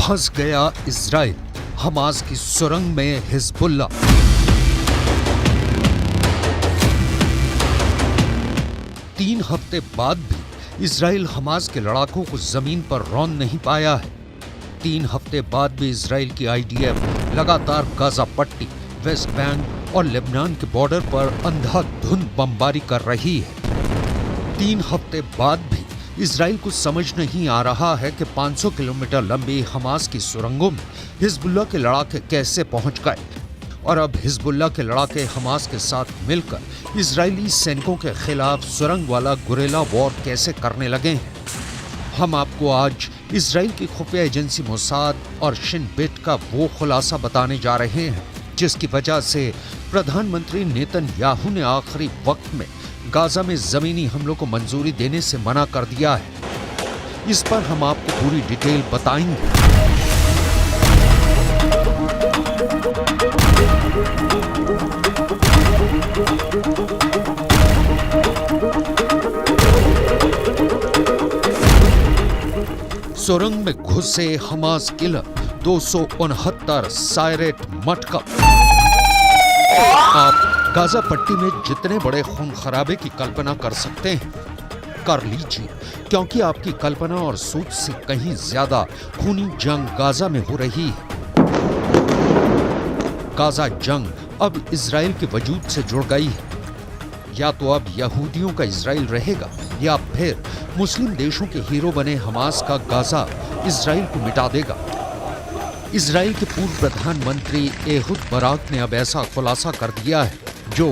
फंस गया Israel, Hamas की सुरंग में हिजबुल्ला। तीन हफ्ते बाद भी इजराइल हमास के लड़ाकों को जमीन पर रौंद नहीं पाया है। 3 हफ्ते बाद भी इजराइल की आईडीएफ लगातार गाजा पट्टी, वेस्ट बैंक और लेबनान के बॉर्डर पर अंधाधुंध बमबारी कर रही है। 3 हफ्ते बाद भी इजराइल को समझ नहीं आ रहा है कि 500 किलोमीटर लंबी हमास की सुरंगों में हिजबुल्ला के लड़ाके कैसे पहुंच गए और अब हिजबुल्ला के लड़ाके हमास के साथ मिलकर इजरायली सैनिकों के खिलाफ सुरंग वाला गुरेला वॉर कैसे करने लगे हैं। हम आपको आज इजराइल की खुफिया एजेंसी मोसाद और शिन बेट का वो खुलासा बताने जा रहे हैं जिसकी वजह से प्रधानमंत्री नेतन्याहू ने आखिरी वक्त में गाजा में जमीनी हमलों को मंजूरी देने से मना कर दिया है। इस पर हम आपको पूरी डिटेल बताएंगे। सुरंग में घुसे हमास किलर 269 सायरेट मटकल। आप गाजा पट्टी में जितने बड़े खून खराबे की कल्पना कर सकते हैं कर लीजिए, क्योंकि आपकी कल्पना और सोच से कहीं ज्यादा खूनी जंग गाजा में हो रही है। गाजा जंग अब इजराइल के वजूद से जुड़ गई है। या तो अब यहूदियों का इजराइल रहेगा या फिर मुस्लिम देशों के हीरो बने हमास का गाजा इजराइल को मिटा देगा। इजराइल के पूर्व प्रधानमंत्री एहुद बराक ने अब ऐसा खुलासा कर दिया है जो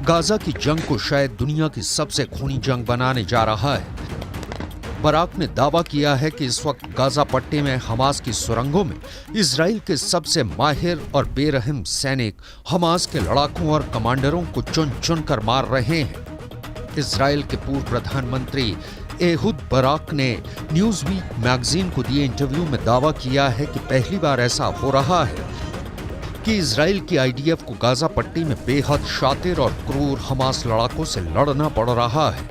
गाजा की जंग को शायद दुनिया की सबसे खूनी जंग बनाने जा रहा है। बराक ने दावा किया है कि इस वक्त गाजा पट्टी में हमास की सुरंगों में इजराइल के सबसे माहिर और बेरहम सैनिक हमास के लड़ाकों और कमांडरों को चुन चुन कर मार रहे हैं। इजराइल के पूर्व प्रधानमंत्री एहुद बराक ने न्यूज़वीक मैगजीन को दिए इंटरव्यू में दावा किया है कि पहली बार ऐसा हो रहा है कि इजराइल की आईडीएफ को गाजा पट्टी में बेहद शातिर और क्रूर हमास लड़ाकों से लड़ना पड़ रहा है।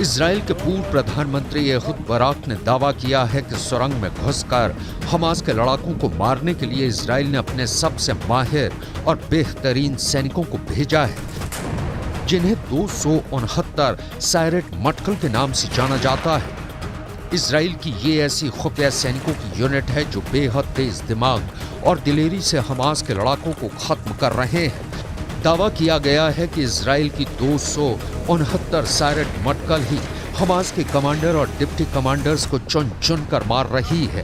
इजराइल के पूर्व प्रधानमंत्री एहुद बराक ने दावा किया है कि सुरंग में घुसकर हमास के लड़ाकों को मारने के लिए इजराइल ने अपने सबसे माहिर और बेहतरीन सैनिकों को भेजा है, जिन्हें 269 सायरेट मटकल के नाम से जाना जाता है। इजराइल की ये ऐसी खुफिया सैनिकों की यूनिट है जो बेहद तेज दिमाग और दिलेरी से हमास के लड़ाकों को खत्म कर रहे हैं। दावा किया गया है कि इजराइल की 269 सायरेट मटकल ही हमास के कमांडर और डिप्टी कमांडर्स को चुन चुन कर मार रही है।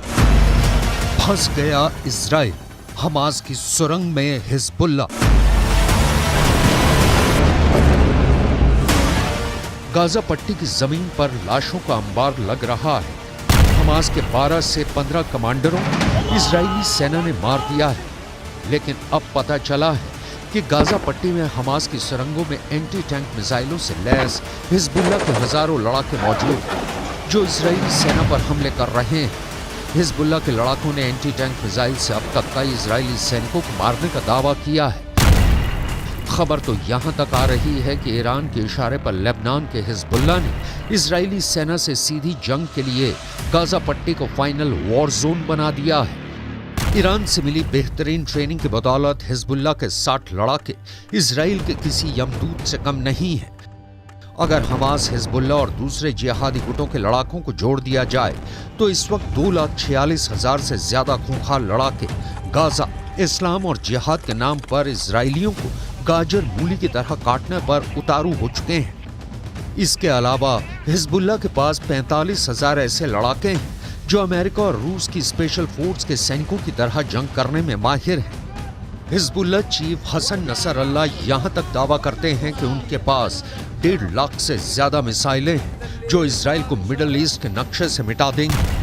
फंस गया इजराइल, हमास की सुरंग में हिजबुल्ला। गाजा पट्टी की जमीन पर लाशों का अंबार लग रहा है। हमास के 12 से 15 कमांडरों इजरायली सेना ने मार दिया है, लेकिन अब पता चला है कि गाजा पट्टी में हमास की सुरंगों में एंटी टैंक मिसाइलों से लैस हिजबुल्ला के हजारों लड़ाके मौजूद हैं जो इजरायली सेना पर हमले कर रहे हैं। हिजबुल्ला के लड़ाकों ने एंटी टैंक मिसाइल से अब तक कई इजरायली सैनिकों को मारने का दावा किया है। खबर तो यहां तक आ रही है कि ईरान के इशारे पर लेबनान के हिजबुल्ला ने इजरायली सेना से सीधी जंग के लिए गाजा पट्टी को फाइनल वॉर जोन बना दिया है। ईरान से मिली बेहतरीन ट्रेनिंग की बदौलत हिजबुल्ला के 60 लड़ाके इजराइल के किसी यमदूत से कम नहीं हैं। अगर हमास, हिजबुल्ला और दूसरे जिहादी गुटों के लड़ाकों को जोड़ दिया जाए तो इस वक्त 2,46,000 से ज्यादा खूंखार लड़ाके गाजा, इस्लाम और जिहाद के नाम पर इजरायलियों को गाजर मूली की तरह काटने पर उतारू हो चुके हैं। इसके अलावा हिजबुल्ला के पास 45,000 ऐसे लड़ाके हैं जो अमेरिका और रूस की स्पेशल फोर्स के सैनिकों की तरह जंग करने में माहिर हैं। हिजबुल्ला चीफ हसन नसरल्लाह यहां तक दावा करते हैं कि उनके पास 1.5 लाख से ज्यादा मिसाइलें हैं जो इजराइल को मिडल ईस्ट के नक्शे से मिटा देंगी।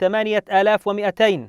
8200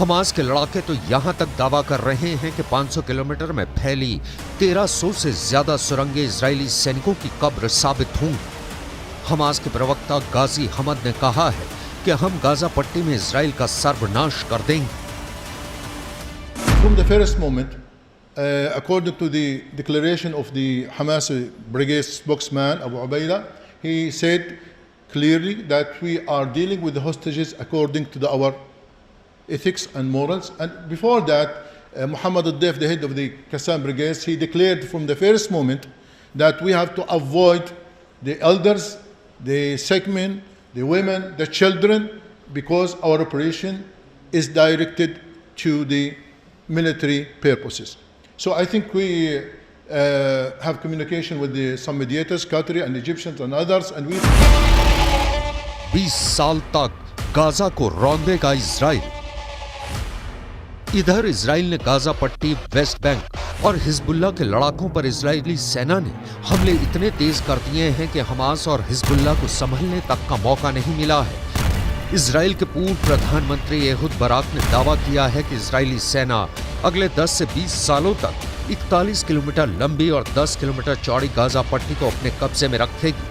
हमास के लड़ाके तो यहां तक दावा कर रहे हैं कि 500 किलोमीटर में फैली 1300 से ज्यादा सुरंगें इजरायली सैनिकों की कब्र साबित होंगी। हमास के प्रवक्ता गाजी हमद ने कहा है कि हम गाजा पट्टी में इजराइल का सर्वनाश कर देंगे। From the first moment, according to the declaration of the Hamas brigade spokesman Abu Ubaida, he said clearly that we are dealing with the hostages according to our ethics and morals. And before that, Muhammad al-Def, the head of the Qassam brigades, he declared from the first moment that we have to avoid the elders, the sick men, the women, the children, because our operation is directed to the military purposes. So I think we have communication with some mediators, Qatari and Egyptians and others, and we 20 साल तक Gaza को रौंदेगा Israel. इधर Israel ने Gaza पट्टी, West Bank और Hezbollah के लड़ाकों पर इजरायली सेना ने हमले इतने तेज कर दिए हैं कि हमास और हिजबुल्लाह को संभलने तक का मौका नहीं मिला है। इजराइल के पूर्व प्रधानमंत्री एहुद बराक ने दावा किया है कि इजरायली सेना अगले 10 से 20 सालों तक 41 किलोमीटर लंबी और 10 किलोमीटर चौड़ी गाजा पट्टी को अपने कब्जे में रखेगी।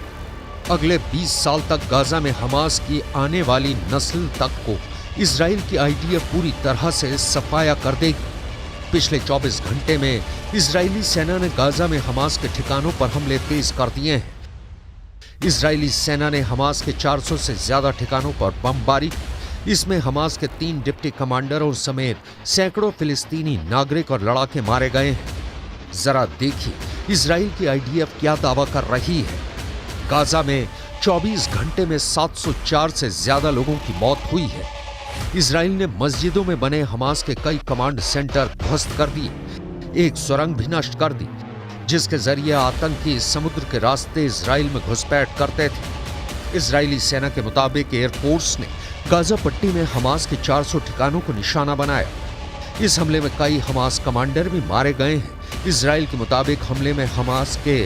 अगले 20 साल तक गाजा में हमास की आने वाली नस्ल तक को इजराइल की आईडीएफ पूरी तरह से सफाया कर देगी। पिछले 24 घंटे में इजरायली सेना ने गाजा में हमास के ठिकानों पर हमले तेज कर दिए हैं। इजरायली सेना ने हमास के 400 से ज्यादा ठिकानों पर बमबारी की। इसमें हमास के 3 डिप्टी कमांडरों समेत सैकड़ों फिलिस्तीनी नागरिक और लड़ाके मारे गए हैं। जरा देखिए इजराइल की आईडीएफ क्या दावा कर रही है। गाजा में 24 घंटे में 704 से ज्यादा लोगों की मौत हुई है। इजराइल ने मस्जिदों में बने हमास के कई कमांड सेंटर ध्वस्त कर दिए। एक सुरंग भी नष्ट कर दी जिसके जरिए आतंकी समुद्र के रास्ते इजराइल में घुसपैठ करते थे। इजरायली सेना के मुताबिक एयरफोर्स ने गाजा पट्टी में हमास के 400 ठिकानों को निशाना बनाया। इस हमले में कई हमास कमांडर भी मारे गए हैं। इजराइल के मुताबिक हमले में हमास के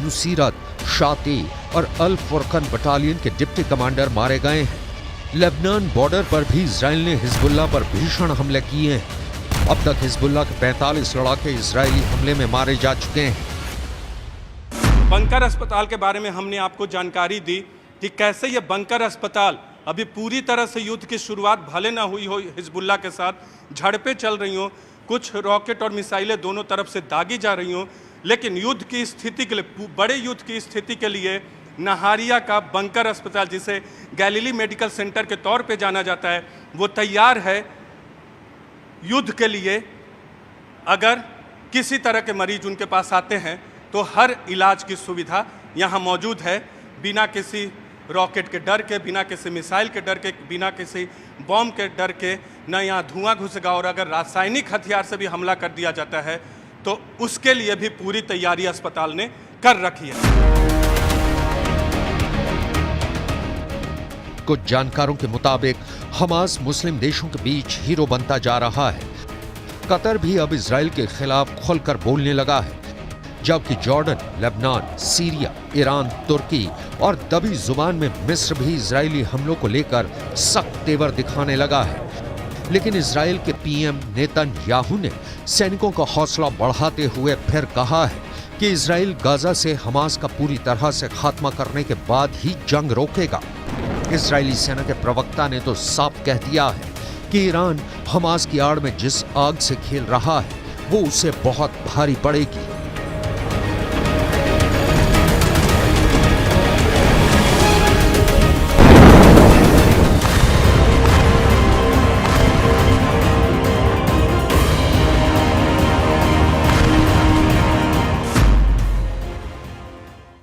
नुसीरत, शाती और अल फुरकन बटालियन के डिप्टी कमांडर मारे गए हैं। लेबनान बॉर्डर पर भी इजराइल ने हिजबुल्लाह पर भीषण हमले किए हैं। अब तक हिजबुल्लाह के 45 लड़ाके इजरायली हमले में मारे जा चुके हैं। बंकर अस्पताल के बारे में हमने आपको जानकारी दी कि कैसे ये बंकर अस्पताल अभी पूरी तरह से युद्ध की शुरुआत भले ना हुई हो, हिजबुल्लाह के साथ झड़पें चल रही हों, कुछ रॉकेट और मिसाइलें दोनों तरफ से दागी जा रही हों, लेकिन युद्ध की स्थिति के लिए, बड़े युद्ध की स्थिति के लिए नहारिया का बंकर अस्पताल, जिसे गैलीली मेडिकल सेंटर के तौर पे जाना जाता है, वो तैयार है युद्ध के लिए। अगर किसी तरह के मरीज उनके पास आते हैं तो हर इलाज की सुविधा यहाँ मौजूद है, बिना किसी रॉकेट के डर के, बिना किसी मिसाइल के डर के, बिना किसी बॉम्ब के डर के। न यहाँ धुआं घुसेगा, और अगर रासायनिक हथियार से भी हमला कर दिया जाता है तो उसके लिए भी पूरी तैयारी अस्पताल ने कर रखी है। कुछ जानकारों के मुताबिक हमास मुस्लिम देशों के बीच हीरो बनता जा रहा है। कतर भी अब इजराइल के खिलाफ खुलकर बोलने लगा है, जबकि जॉर्डन, लेबनान, सीरिया, ईरान, तुर्की और दबी जुबान में मिस्र भी इजरायली हमलों को लेकर सख्त तेवर दिखाने लगा है। लेकिन इजराइल के पीएम नेतन्याहू ने सैनिकों का हौसला बढ़ाते हुए फिर कहा है कि इजराइल गाजा से हमास का पूरी तरह से खात्मा करने के बाद ही जंग रोकेगा। इजरायली सेना के प्रवक्ता ने तो साफ कह दिया है कि ईरान हमास की आड़ में जिस आग से खेल रहा है वो उसे बहुत भारी पड़ेगी।